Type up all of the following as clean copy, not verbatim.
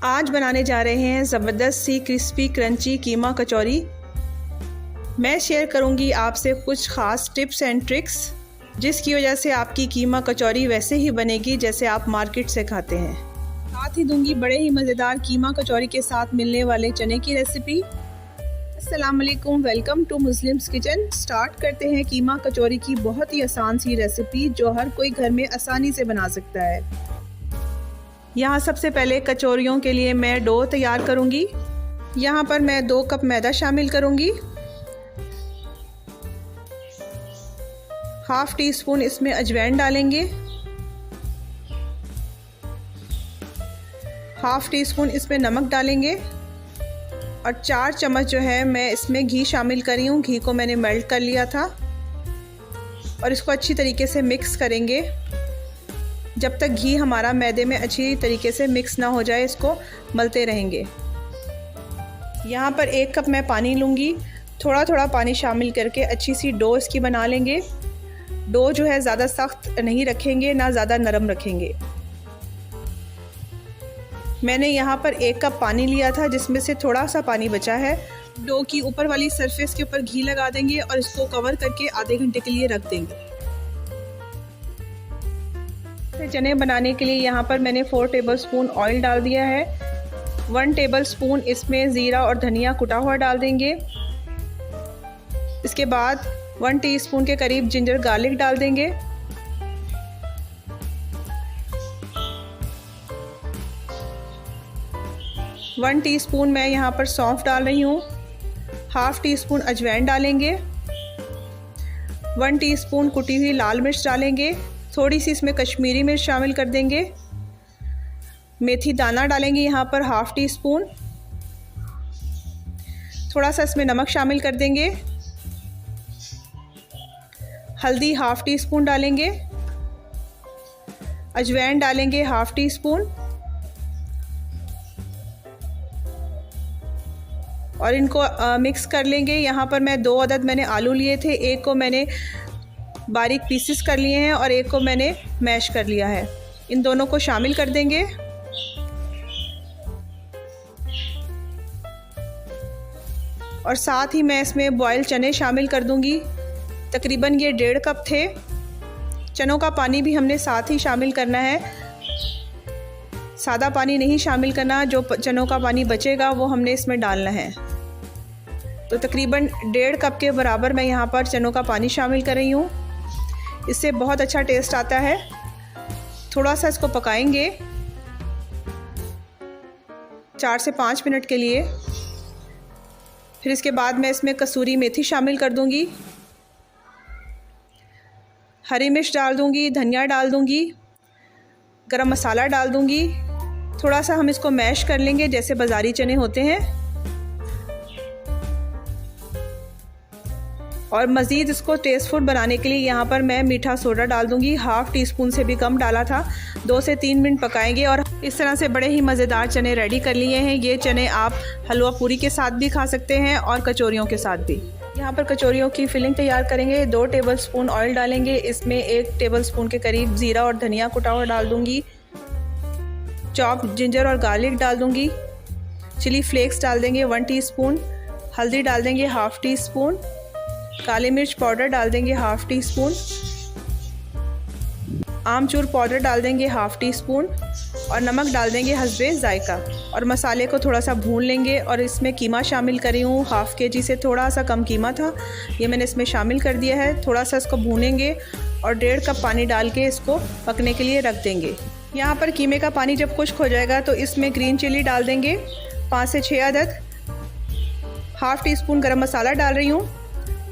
आज बनाने जा रहे हैं ज़बरदस्त सी क्रिस्पी क्रंची कीमा कचौरी। मैं शेयर करूंगी आपसे कुछ ख़ास टिप्स एंड ट्रिक्स जिसकी वजह से आपकी कीमा कचौरी वैसे ही बनेगी जैसे आप मार्केट से खाते हैं। साथ ही दूंगी बड़े ही मज़ेदार कीमा कचौरी के साथ मिलने वाले चने की रेसिपी। अस्सलाम वालेकुम, welcome to Muslims kitchen. Start करते हैं कीमा कचौरी की बहुत ही आसान सी रेसिपी जो हर कोई घर में आसानी से बना सकता है। यहाँ सबसे पहले कचौरियों के लिए मैं डो तैयार करूँगी। यहाँ पर मैं 2 कप मैदा शामिल करूँगी। हाफ़ टी स्पून इसमें अजवाइन डालेंगे। हाफ़ टी स्पून इसमें नमक डालेंगे और 4 चम्मच जो है मैं इसमें घी शामिल कर रही हूँ। घी को मैंने मेल्ट कर लिया था और इसको अच्छी तरीके से मिक्स करेंगे। जब तक घी हमारा मैदे में अच्छी तरीके से मिक्स ना हो जाए इसको मलते रहेंगे। यहाँ पर 1 कप मैं पानी लूँगी। थोड़ा थोड़ा पानी शामिल करके अच्छी सी डो इसकी बना लेंगे। डो जो है ज़्यादा सख्त नहीं रखेंगे ना ज़्यादा नरम रखेंगे। मैंने यहाँ पर 1 कप पानी लिया था जिसमें से थोड़ा सा पानी बचा है। डो की ऊपर वाली सरफेस के ऊपर घी लगा देंगे और इसको कवर करके आधे घंटे के लिए रख देंगे। चने बनाने के लिए यहाँ पर मैंने 4 टेबलस्पून ऑयल डाल दिया है। 1 टेबलस्पून इसमें ज़ीरा और धनिया कुटा हुआ डाल देंगे। इसके बाद 1 टीस्पून के करीब जिंजर गार्लिक डाल देंगे। वन टीस्पून मैं यहाँ पर सौंफ डाल रही हूँ। हाफ़ टी स्पून अजवाइन डालेंगे। 1 टीस्पून कुटी हुई लाल मिर्च डालेंगे। थोड़ी सी इसमें कश्मीरी मिर्च शामिल कर देंगे। मेथी दाना डालेंगे यहाँ पर हाफ़ टी स्पून। थोड़ा सा इसमें नमक शामिल कर देंगे। हल्दी हाफ़ टी स्पून डालेंगे। अजवाइन डालेंगे हाफ़ टी स्पून और इनको मिक्स कर लेंगे। यहाँ पर मैं 2 अदद मैंने आलू लिए थे। एक को मैंने बारीक पीसेस कर लिए हैं और एक को मैंने मैश कर लिया है। इन दोनों को शामिल कर देंगे और साथ ही मैं इसमें बॉयल चने शामिल कर दूंगी। तकरीबन ये 1.5 कप थे। चनों का पानी भी हमने साथ ही शामिल करना है। सादा पानी नहीं शामिल करना, जो चनों का पानी बचेगा वो हमने इसमें डालना है। तो तकरीबन 1.5 कप के बराबर मैं यहाँ पर चनों का पानी शामिल कर रही हूँ। इससे बहुत अच्छा टेस्ट आता है। थोड़ा सा इसको पकाएंगे 4 से 5 मिनट के लिए। फिर इसके बाद मैं इसमें कसूरी मेथी शामिल कर दूंगी। हरी मिर्च डाल दूंगी, धनिया डाल दूंगी, गरम मसाला डाल दूंगी। थोड़ा सा हम इसको मैश कर लेंगे जैसे बाज़ारी चने होते हैं। और मज़ीद इसको टेस्टफुल बनाने के लिए यहाँ पर मैं मीठा सोडा डाल दूँगी। हाफ़ टी स्पून से भी कम डाला था। 2 से 3 मिनट पकाएंगे और इस तरह से बड़े ही मज़ेदार चने रेडी कर लिए हैं। ये चने आप हलवा पूरी के साथ भी खा सकते हैं और कचौरियों के साथ भी। यहाँ पर कचौरियों की फिलिंग तैयार करेंगे। 2 टेबलस्पून ऑयल डालेंगे। इसमें 1 टेबलस्पून के करीब ज़ीरा और धनिया कुटा हुआ डाल दूँगी। चॉप जिंजर और गार्लिक डाल दूँगी। चिली फ्लेक्स डाल देंगे 1 टीस्पून। हल्दी डाल देंगे हाफ़ टी स्पून। काली मिर्च पाउडर डाल देंगे हाफ़ टी स्पून। आमचूर पाउडर डाल देंगे हाफ़ टी स्पून और नमक डाल देंगे हस्बे ज़ायका। और मसाले को थोड़ा सा भून लेंगे और इसमें कीमा शामिल करी हूँ। हाफ़ केजी से थोड़ा सा कम कीमा था, ये मैंने इसमें शामिल कर दिया है। थोड़ा सा इसको भूनेंगे और 1.5 कप पानी डाल के इसको पकने के लिए रख देंगे। यहाँ पर कीमे का पानी जब खुश्क हो जाएगा तो इसमें ग्रीन चिली डाल देंगे 5 से 6 अदद। हाफ़ टी स्पून गरम मसाला डाल रही हूँ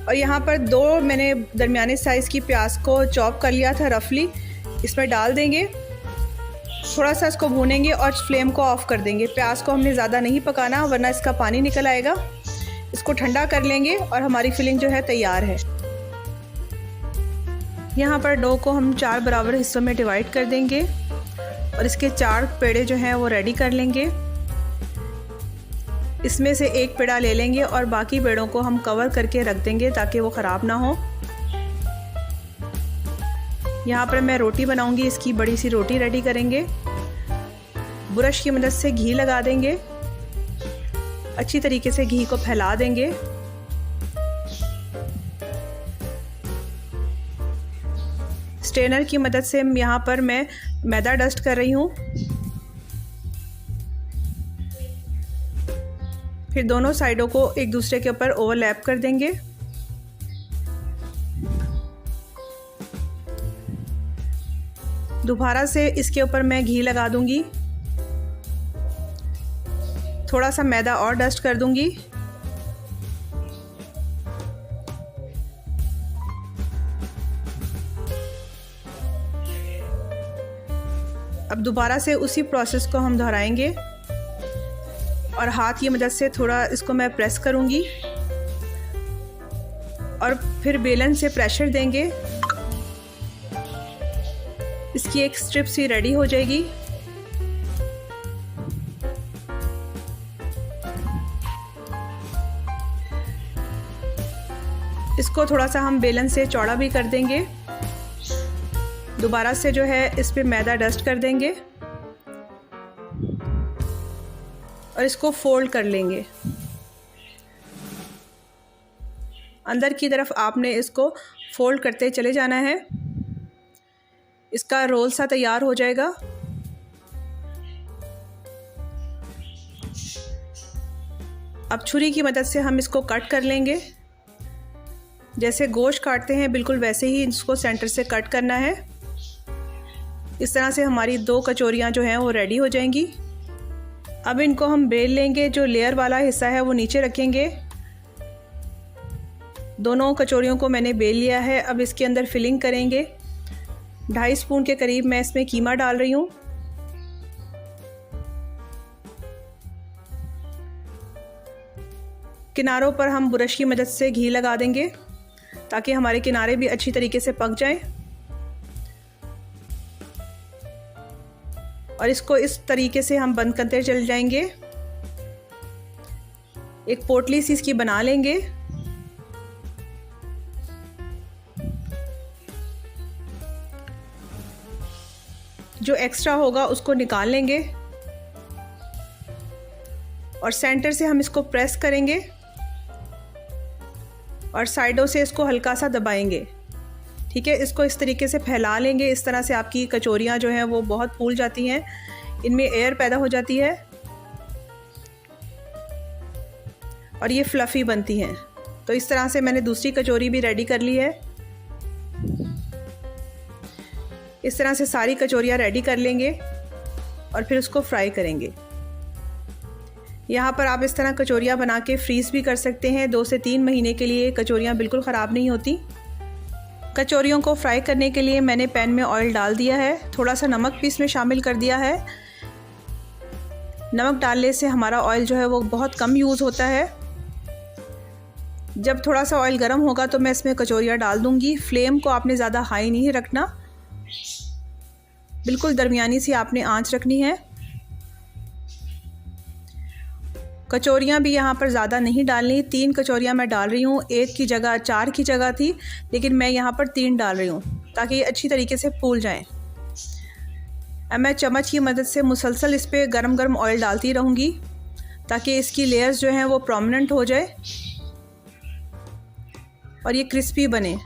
और यहाँ पर 2 मैंने दरमियाने साइज़ की प्याज को चॉप कर लिया था रफली, इसमें डाल देंगे। थोड़ा सा इसको भूनेंगे और फ्लेम को ऑफ़ कर देंगे। प्याज को हमने ज़्यादा नहीं पकाना वरना इसका पानी निकल आएगा। इसको ठंडा कर लेंगे और हमारी फिलिंग जो है तैयार है। यहाँ पर डो को हम 4 बराबर हिस्सों में डिवाइड कर देंगे और इसके 4 पेड़े जो हैं वो रेडी कर लेंगे। इसमें से 1 पेड़ा ले लेंगे और बाकी पेड़ों को हम कवर करके रख देंगे ताकि वो ख़राब ना हो। यहाँ पर मैं रोटी बनाऊंगी, इसकी बड़ी सी रोटी रेडी करेंगे। ब्रश की मदद से घी लगा देंगे, अच्छी तरीके से घी को फैला देंगे। स्ट्रेनर की मदद से यहाँ पर मैं मैदा डस्ट कर रही हूँ। फिर दोनों साइडों को एक दूसरे के ऊपर ओवरलैप कर देंगे। दोबारा से इसके ऊपर मैं घी लगा दूंगी, थोड़ा सा मैदा और डस्ट कर दूंगी। अब दोबारा से उसी प्रोसेस को हम दोहराएंगे और हाथ की मदद से थोड़ा इसको मैं प्रेस करूंगी और फिर बेलन से प्रेशर देंगे। इसकी एक स्ट्रिप सी रेडी हो जाएगी। इसको थोड़ा सा हम बेलन से चौड़ा भी कर देंगे। दोबारा से जो है इस पे मैदा डस्ट कर देंगे और इसको फोल्ड कर लेंगे। अंदर की तरफ आपने इसको फोल्ड करते चले जाना है। इसका रोल सा तैयार हो जाएगा। अब छुरी की मदद से हम इसको कट कर लेंगे। जैसे गोश्त काटते हैं बिल्कुल वैसे ही इसको सेंटर से कट करना है। इस तरह से हमारी 2 कचौरियाँ जो हैं वो रेडी हो जाएंगी। अब इनको हम बेल लेंगे। जो लेयर वाला हिस्सा है वो नीचे रखेंगे। दोनों कचौरियों को मैंने बेल लिया है। अब इसके अंदर फिलिंग करेंगे। 2.5 स्पून के करीब मैं इसमें कीमा डाल रही हूँ। किनारों पर हम ब्रश की मदद से घी लगा देंगे ताकि हमारे किनारे भी अच्छी तरीके से पक जाएं। और इसको इस तरीके से हम बंद करते चल जाएंगे। एक पोटली सी इसकी बना लेंगे। जो एक्स्ट्रा होगा उसको निकाल लेंगे और सेंटर से हम इसको प्रेस करेंगे और साइडों से इसको हल्का सा दबाएंगे। ठीक है, इसको इस तरीके से फैला लेंगे। इस तरह से आपकी कचौरियाँ जो हैं वो बहुत फूल जाती हैं, इनमें एयर पैदा हो जाती है और ये फ्लफ़ी बनती हैं। तो इस तरह से मैंने दूसरी कचौरी भी रेडी कर ली है। इस तरह से सारी कचौरियाँ रेडी कर लेंगे और फिर उसको फ्राई करेंगे। यहाँ पर आप इस तरह कचौरियाँ बना के फ्रीज़ भी कर सकते हैं। 2 से 3 महीने के लिए कचौरियाँ बिल्कुल ख़राब नहीं होती। कचौरियों को फ्राई करने के लिए मैंने पैन में ऑयल डाल दिया है। थोड़ा सा नमक भी इसमें शामिल कर दिया है। नमक डालने से हमारा ऑयल जो है वो बहुत कम यूज़ होता है। जब थोड़ा सा ऑयल गर्म होगा तो मैं इसमें कचौरियाँ डाल दूँगी। फ्लेम को आपने ज़्यादा हाई नहीं रखना, बिल्कुल दरमियानी सी आपने आंच रखनी है। कचौरियाँ भी यहाँ पर ज़्यादा नहीं डालनी। 3 कचौरियाँ मैं डाल रही हूँ। 1 की जगह 4 की जगह थी, लेकिन मैं यहाँ पर 3 डाल रही हूँ ताकि ये अच्छी तरीके से फूल जाएं। अब मैं चम्मच की मदद से मुसलसल इस पर गरम गरम ऑयल डालती रहूँगी ताकि इसकी लेयर्स जो हैं वो प्रोमिनेंट हो जाए और ये क्रिस्पी बने।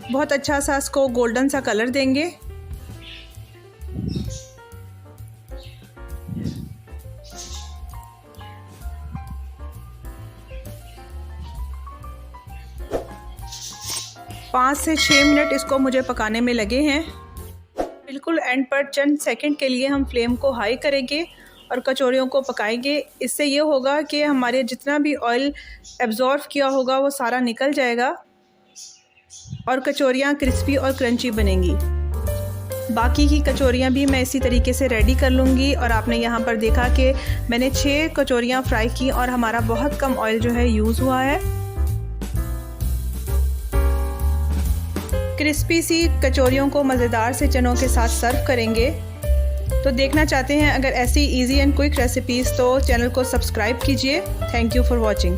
बहुत अच्छा सा इसको गोल्डन सा कलर देंगे। पाँच से 6 मिनट इसको मुझे पकाने में लगे हैं। बिल्कुल एंड पर चंद सेकंड के लिए हम फ्लेम को हाई करेंगे और कचौरियों को पकाएंगे। इससे ये होगा कि हमारे जितना भी ऑयल एब्जॉर्ब किया होगा वो सारा निकल जाएगा और कचौरियाँ क्रिस्पी और क्रंची बनेंगी। बाकी की कचौरियाँ भी मैं इसी तरीके से रेडी कर लूँगी। और आपने यहाँ पर देखा कि मैंने 6 कचौरियाँ फ्राई की और हमारा बहुत कम ऑयल जो है यूज़ हुआ है। क्रिस्पी सी कचौरियों को मज़ेदार से चनों के साथ सर्व करेंगे। तो देखना चाहते हैं अगर ऐसी इजी एंड क्विक रेसिपीज़ तो चैनल को सब्सक्राइब कीजिए। Thank you for watching.